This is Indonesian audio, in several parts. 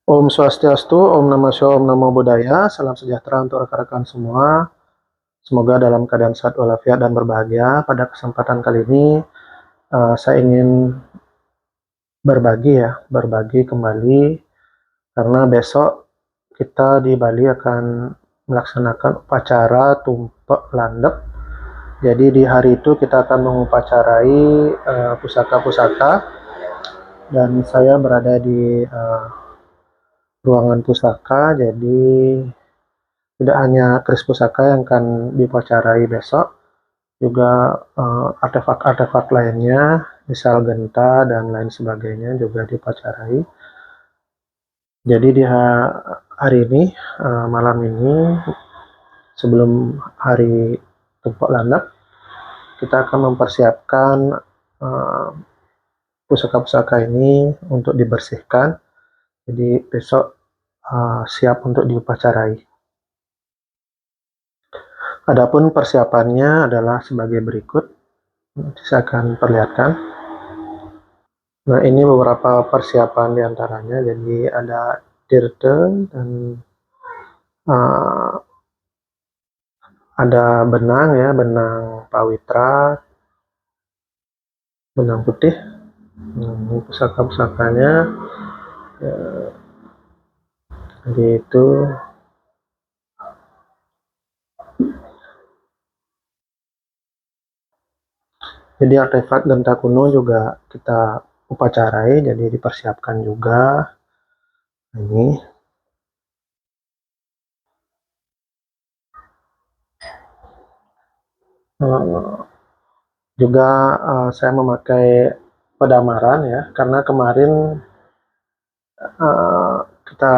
Om Swastiastu, Om Namo Shio, Om Namo Buddhaya, salam sejahtera untuk rekan-rekan semua. Semoga dalam keadaan sehat walafiat dan berbahagia. Pada kesempatan kali ini, saya ingin berbagi kembali karena besok kita di Bali akan melaksanakan upacara Tumpek Landep. Jadi di hari itu kita akan mengupacarai pusaka-pusaka dan saya berada di ruangan pusaka. Jadi tidak hanya keris pusaka yang akan diupacarai besok, juga artefak-artefak lainnya, misal genta dan lain sebagainya juga diupacarai. Jadi di hari ini, malam ini, sebelum hari Tumpek Landep, kita akan mempersiapkan pusaka-pusaka ini untuk dibersihkan. Jadi besok siap untuk diupacarai. Adapun persiapannya adalah sebagai berikut. Nanti saya akan perlihatkan. Nah, ini beberapa persiapan diantaranya. Jadi ada tirte dan ada benang ya, benang pawitra, benang putih. Ini pusaka-pusakanya. Ya, jadi itu. Jadi artefak genta kuno juga kita upacarai, jadi dipersiapkan juga. Ini juga saya memakai pedamaran ya, karena kemarin kita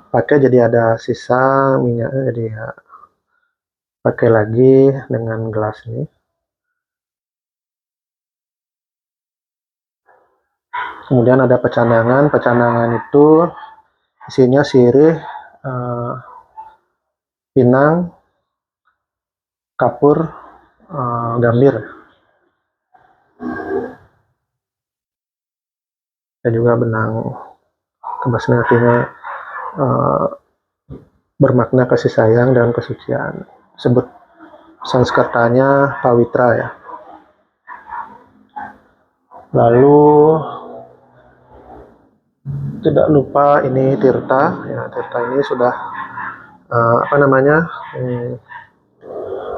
pakai jadi ada sisa minyaknya, jadi ya, pakai lagi dengan gelas ini. Kemudian ada pecandangan. Pecandangan itu isinya sirih, pinang, kapur, gambir. Dan juga benang kebas artinya bermakna kasih sayang dan kesucian. Sebut Sanskertanya pawitra ya. Lalu tidak lupa ini tirta ya. Tirta ini sudah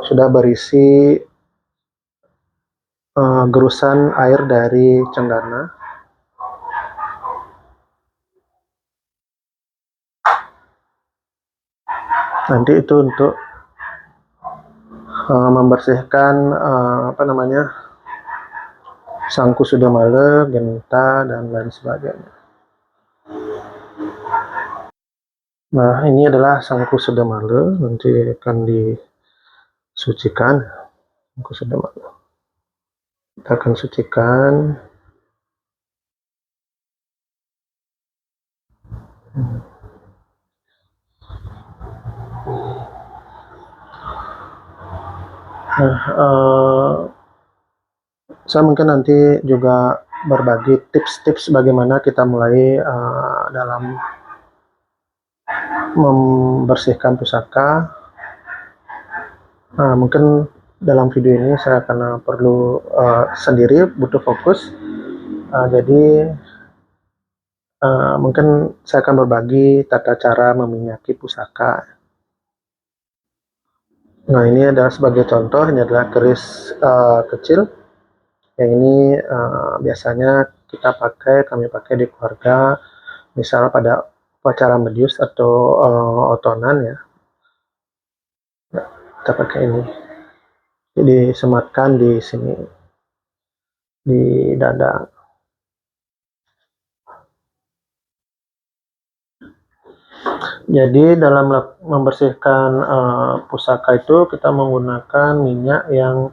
sudah berisi gerusan air dari cendana. Nanti itu untuk membersihkan Sangku Sudamale, genta dan lain sebagainya. Nah, ini adalah Sangku Sudamale, nanti akan disucikan. Sangku Sudamale kita akan sucikan. Nah, saya mungkin nanti juga berbagi tips-tips bagaimana kita mulai dalam membersihkan pusaka. Mungkin dalam video ini saya akan perlu sendiri, butuh fokus. Jadi mungkin saya akan berbagi tata cara meminyaki pusaka. Nah, ini adalah sebagai contoh, ini adalah keris kecil. Yang ini biasanya kami pakai di keluarga, misal pada upacara medius atau otonan ya. Kita pakai ini. Jadi disematkan di sini, di dada. Jadi dalam membersihkan pusaka itu kita menggunakan minyak yang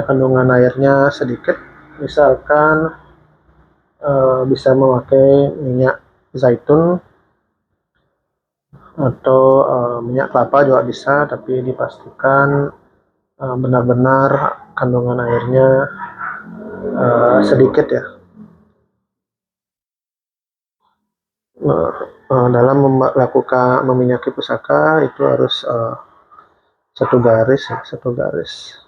kandungan airnya sedikit. Misalkan bisa memakai minyak zaitun atau minyak kelapa juga bisa, tapi dipastikan benar-benar kandungan airnya sedikit ya. dalam melakukan meminyaki pusaka itu harus satu garis ya, satu garis.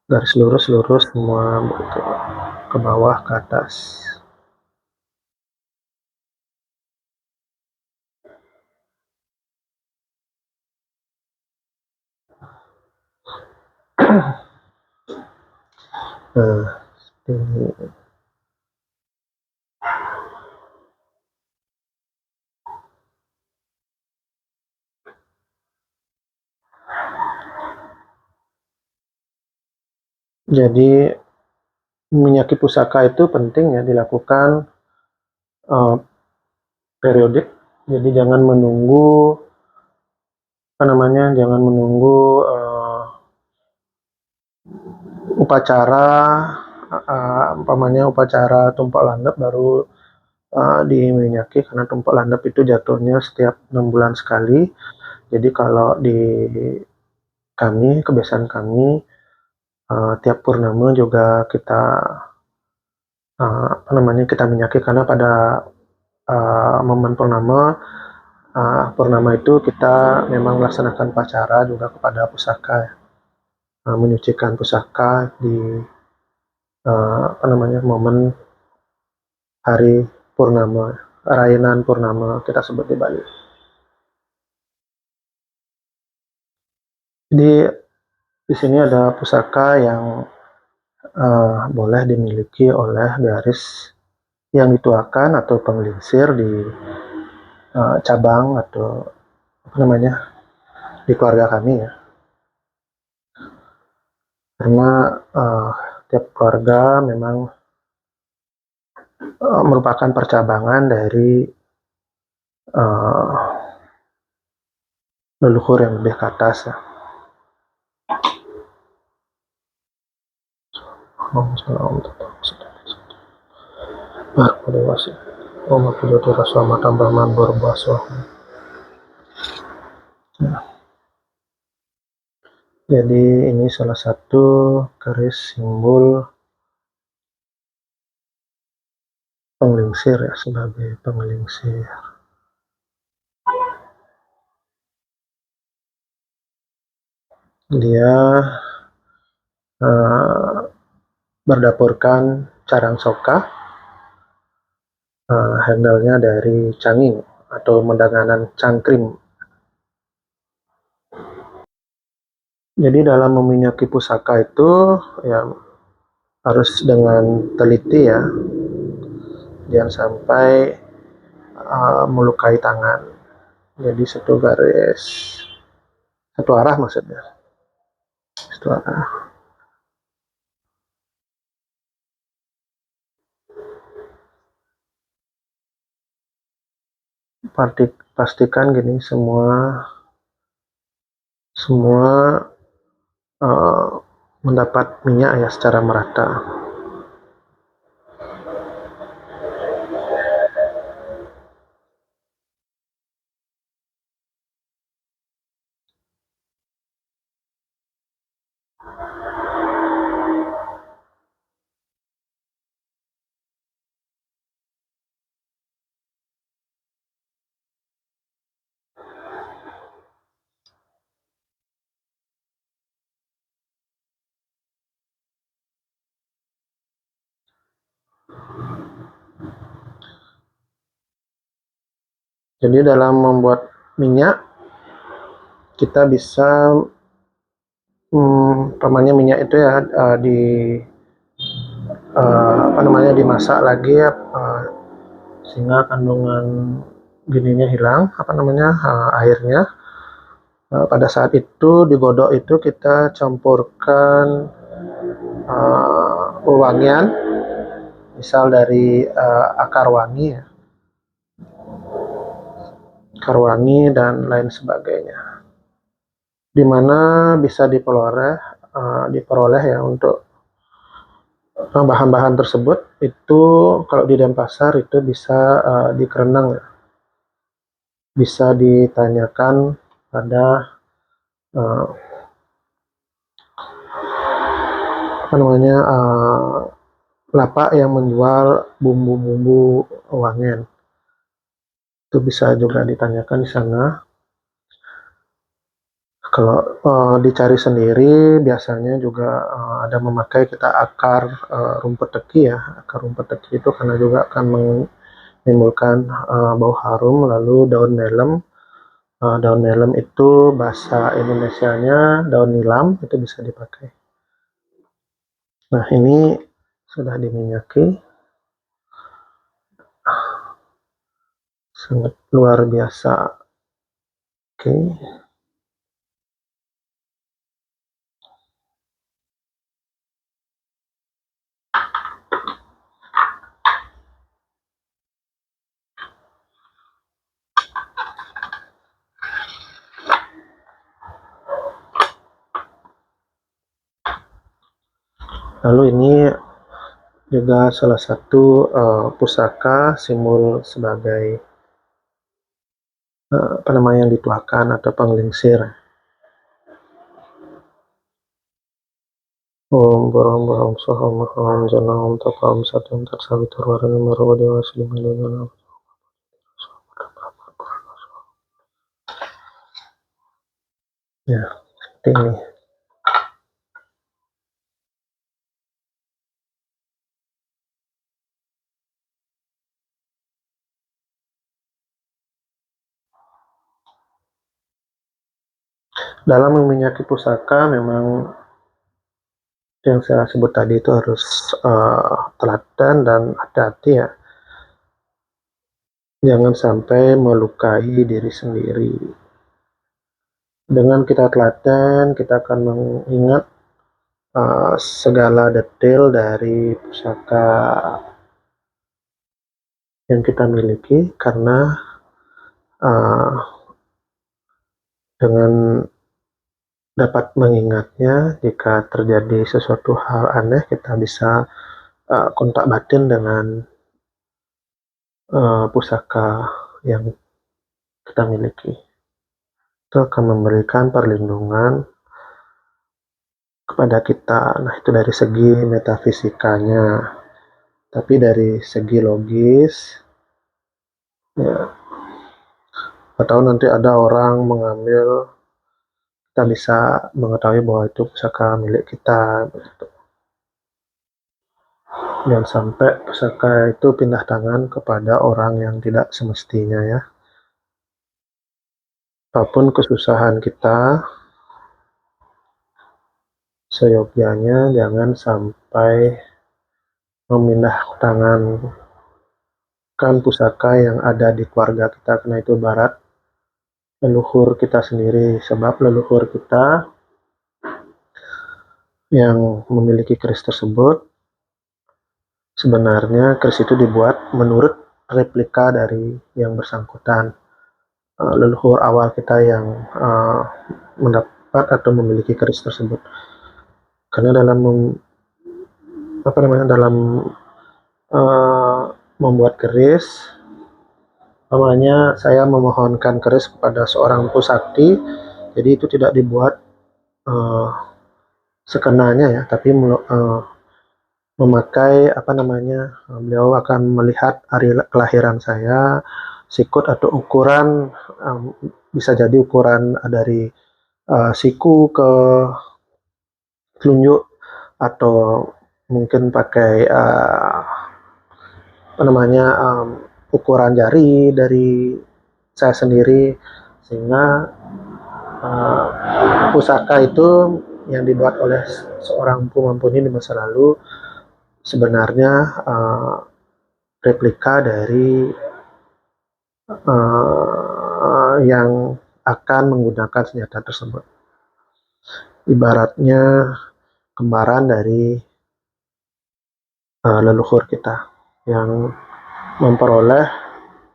Garis lurus-lurus semua begitu, ke bawah ke atas. Nah, ini. Jadi meminyaki pusaka itu penting ya dilakukan uh, periodik. Jadi jangan menunggu jangan menunggu upacara upacara tumpuk landep baru diminyaki, karena tumpuk landep itu jatuhnya setiap 6 bulan sekali. Jadi kalau di kebiasaan kami tiap purnama juga kita kita minyaki, karena pada momen purnama itu kita memang melaksanakan upacara juga kepada pusaka, menyucikan pusaka di momen hari purnama, rayanan purnama kita sebut di Bali. Jadi di sini ada pusaka yang boleh dimiliki oleh garis yang dituakan atau penglingsir di cabang atau di keluarga kami ya. Karena tiap keluarga memang merupakan percabangan dari leluhur yang lebih ke atas ya. Jadi ini salah satu garis simbol penglingsir ya, sebagai penglingsir. Dia berdapurkan carang soka, handle-nya dari canging atau mendanganan cangkrim. Jadi dalam meminyaki pusaka itu ya harus dengan teliti ya, jangan sampai melukai tangan. Jadi satu garis, satu arah maksudnya, satu arah. Pastikan gini, semua mendapat minyak ya secara merata. Jadi dalam membuat minyak kita bisa minyak itu ya dimasak lagi ya, sehingga kandungan gininya hilang, airnya. Pada saat itu digodok itu kita campurkan wewangian, misal dari akar wangi dan lain sebagainya, dimana bisa diperoleh ya. Untuk bahan-bahan tersebut itu kalau di Denpasar itu bisa dikerenang ya. Bisa ditanyakan pada lapak yang menjual bumbu-bumbu wangian. Itu bisa juga ditanyakan di sana. Kalau dicari sendiri biasanya juga ada memakai kita akar rumput teki ya. Akar rumput teki itu karena juga akan menimbulkan bau harum. Lalu daun melem. Daun melem itu bahasa Indonesianya daun nilam, itu bisa dipakai. Nah, ini sudah diminyaki. Sangat luar biasa. Oke. Lalu ini juga salah satu pusaka simbol sebagai apa namanya yang dituakan atau penglingsir. Om Baram Baram Saham Maham Jana Om Tapam Satyam Tatsavitar Varana Marva Dewa Silimalana. Ya, seperti ini. Dalam meminyaki pusaka memang yang saya sebut tadi itu harus telaten dan hati-hati ya. Jangan sampai melukai diri sendiri. Dengan kita telaten, kita akan mengingat segala detail dari pusaka yang kita miliki, karena dengan dapat mengingatnya, jika terjadi sesuatu hal aneh, kita bisa kontak batin dengan pusaka yang kita miliki. Itu akan memberikan perlindungan kepada kita. Nah, itu dari segi metafisikanya. Tapi dari segi logis, ya, atau nanti ada orang mengambil, kita bisa mengetahui bahwa itu pusaka milik kita. Begitu. Jangan sampai pusaka itu pindah tangan kepada orang yang tidak semestinya ya. Apapun kesusahan kita, seyogyanya jangan sampai memindah tangankan pusaka yang ada di keluarga kita, karena itu barat leluhur kita sendiri. Sebab leluhur kita yang memiliki keris tersebut, sebenarnya keris itu dibuat menurut replika dari yang bersangkutan. Leluhur awal kita yang mendapat atau memiliki keris tersebut. Karena dalam membuat keris, namanya saya memohonkan keris kepada seorang empu sakti, jadi itu tidak dibuat sekenanya ya, tapi memakai beliau akan melihat hari kelahiran saya, sikut atau ukuran, bisa jadi ukuran dari siku ke telunjuk, atau mungkin pakai ukuran jari dari saya sendiri, sehingga pusaka itu yang dibuat oleh seorang empu Mumpuni di masa lalu sebenarnya replika dari yang akan menggunakan senjata tersebut. Ibaratnya kembaran dari leluhur kita yang memperoleh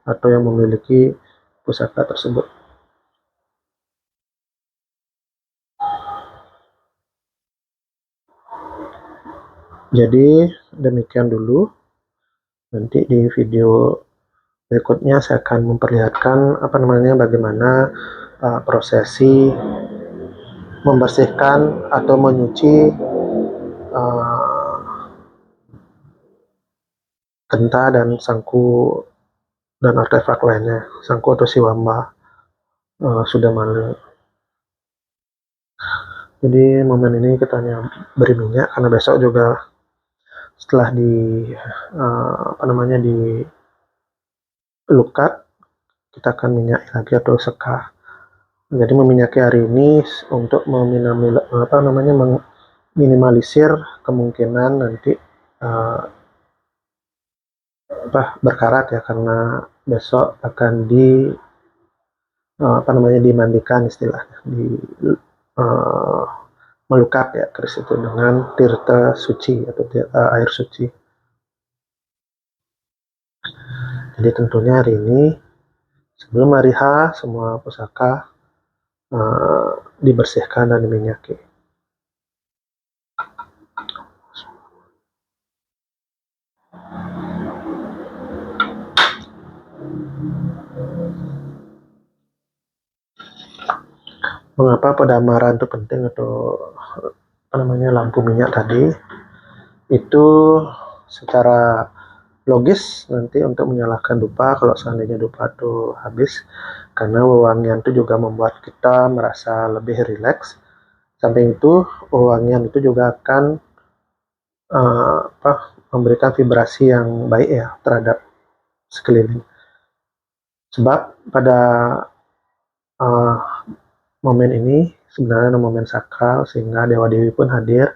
atau yang memiliki pusaka tersebut. Jadi demikian dulu. Nanti di video berikutnya saya akan memperlihatkan bagaimana prosesi membersihkan atau menyuci Genta dan Sangku dan artefak lainnya. Sangku atau Siwamba sudah malu. Jadi momen ini kita hanya beri minyak karena besok juga setelah di apa namanya dilukat, kita akan minyaki lagi atau sekah. Jadi meminyaki hari ini untuk meminimalisir kemungkinan nanti berkarat ya, karena besok akan dimandikan istilahnya, melukat ya keris itu dengan tirta suci atau air suci. Jadi tentunya hari ini sebelum hari H semua pusaka dibersihkan dan diminyaki. Mengapa pedamaran itu penting atau lampu minyak tadi? Itu secara logis nanti untuk menyalakan dupa kalau seandainya dupa itu habis, karena wewangian itu juga membuat kita merasa lebih rileks. Samping itu wewangian itu juga akan memberikan vibrasi yang baik ya terhadap sekeliling. Sebab pada momen ini sebenarnya momen sakral sehingga dewa-dewi pun hadir.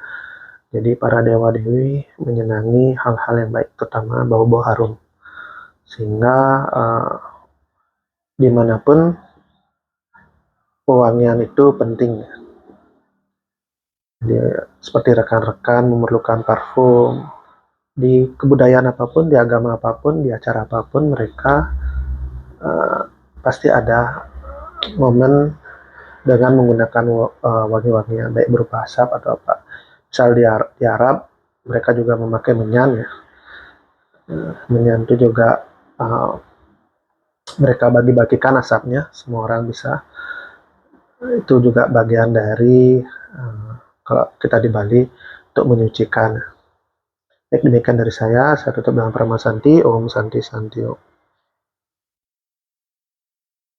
Jadi para dewa-dewi menyenangi hal-hal yang baik, terutama bau-bau harum. Sehingga dimanapun pewangian itu penting. Jadi, seperti rekan-rekan memerlukan parfum. Di kebudayaan apapun, di agama apapun, di acara apapun, mereka pasti ada momen dengan menggunakan wangi-wangian, baik berupa asap atau apa. Misal di Arab, mereka juga memakai menyan ya. Menyan itu juga mereka bagi-bagikan asapnya, semua orang bisa. Itu juga bagian dari kalau kita di Bali untuk menyucikan. Baik, demikian dari saya tutup dengan Paramasanti. Om Santi Santi Om.